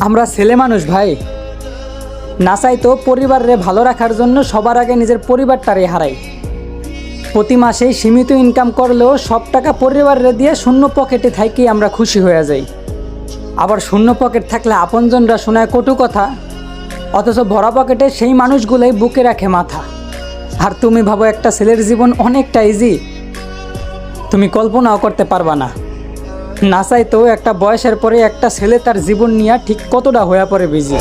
আমরা ছেলে মানুষ ভাই, না চাইতো পরিবারে ভালো রাখার জন্য সবার আগে নিজের পরিবারটারে হারাই। প্রতি মাসেই সীমিত ইনকাম করলেও সব টাকা পরিবারে দিয়ে শূন্য পকেটে থাকি আমরা খুশি হয়ে যাই। আবার শূন্য পকেট থাকলে আপনজনরা শোনায় কটু কথা, অথচ ভরা পকেটে সেই মানুষগুলোই বুকে রাখে মাথা। আর তুমি ভাবো একটা ছেলের জীবন অনেকটা ইজি, তুমি কল্পনাও করতে পারবা না। না চাইতেও একটা বয়সের পরে একটা ছেলে তার জীবন নিয়ে ঠিক কতটা হয়ে পড়ে বিজি।